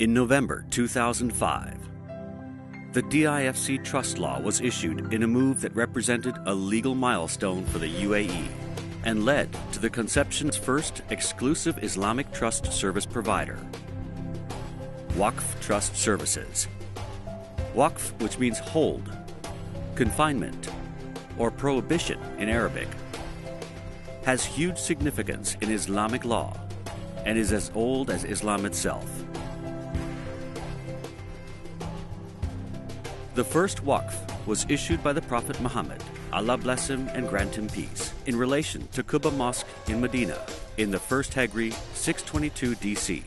In November 2005, the DIFC trust law was issued in a move that represented a legal milestone for the UAE and led to the conception's first exclusive Islamic trust service provider, Waqf Trust Services. Waqf, which means hold, confinement, or prohibition in Arabic, has huge significance in Islamic law and is as old as Islam itself. The first Waqf was issued by the Prophet Muhammad, Allah bless him and grant him peace, in relation to Quba Mosque in Medina in the first Hijri 622 DC.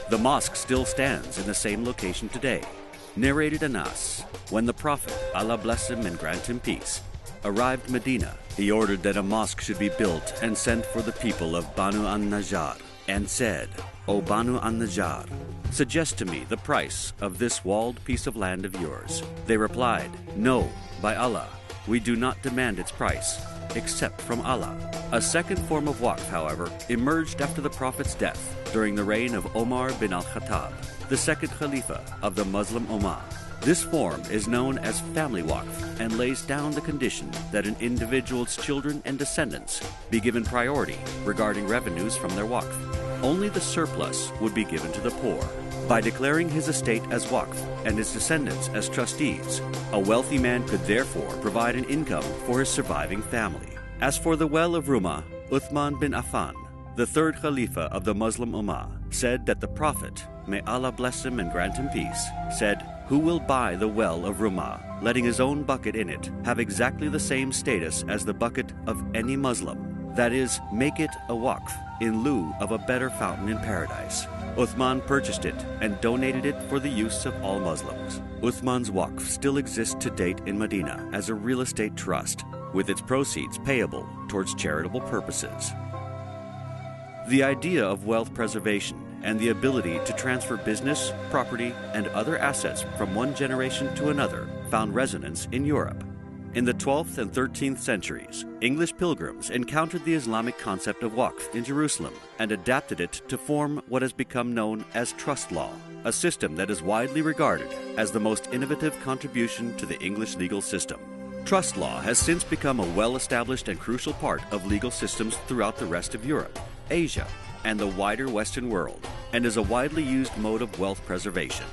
The mosque still stands in the same location today. Narrated Anas, when the Prophet, Allah bless him and grant him peace, arrived Medina, he ordered that a mosque should be built and sent for the people of Banu an-Najjar, and said, O Banu an-Najjar, suggest to me the price of this walled piece of land of yours. They replied, No, by Allah, we do not demand its price, except from Allah. A second form of Waqf, however, emerged after the Prophet's death during the reign of Omar bin al-Khattab, the second Khalifa of the Muslim Ummah. This form is known as family Waqf and lays down the condition that an individual's children and descendants be given priority regarding revenues from their Waqf. Only the surplus would be given to the poor. By declaring his estate as Waqf and his descendants as trustees, a wealthy man could therefore provide an income for his surviving family. As for the well of Rumah, Uthman bin Affan, the third Khalifa of the Muslim Ummah, said that the Prophet, may Allah bless him and grant him peace, said, Who will buy the well of Rumah, letting his own bucket in it have exactly the same status as the bucket of any Muslim? That is, make it a Waqf in lieu of a better fountain in paradise. Uthman purchased it and donated it for the use of all Muslims. Uthman's Waqf still exists to date in Medina as a real estate trust, with its proceeds payable towards charitable purposes. The idea of wealth preservation and the ability to transfer business, property, and other assets from one generation to another found resonance in Europe. In the 12th and 13th centuries, English pilgrims encountered the Islamic concept of Waqf in Jerusalem and adapted it to form what has become known as trust law, a system that is widely regarded as the most innovative contribution to the English legal system. Trust law has since become a well-established and crucial part of legal systems throughout the rest of Europe, Asia, and the wider Western world, and is a widely used mode of wealth preservation.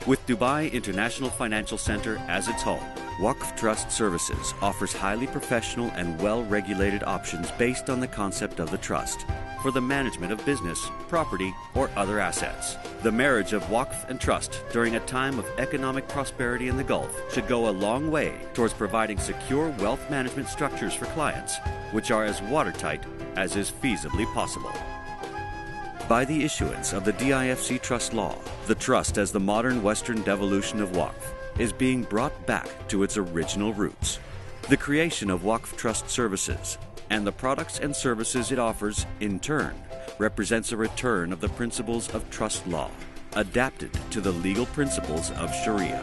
With Dubai International Financial Center as its home, Waqf Trust Services offers highly professional and well-regulated options based on the concept of the trust for the management of business, property, or other assets. The marriage of Waqf and trust during a time of economic prosperity in the Gulf should go a long way towards providing secure wealth management structures for clients, which are as watertight as is feasibly possible. By the issuance of the DIFC trust law, the trust as the modern Western devolution of Waqf is being brought back to its original roots. The creation of Waqf Trust Services and the products and services it offers, in turn, represents a return of the principles of trust law, adapted to the legal principles of Sharia.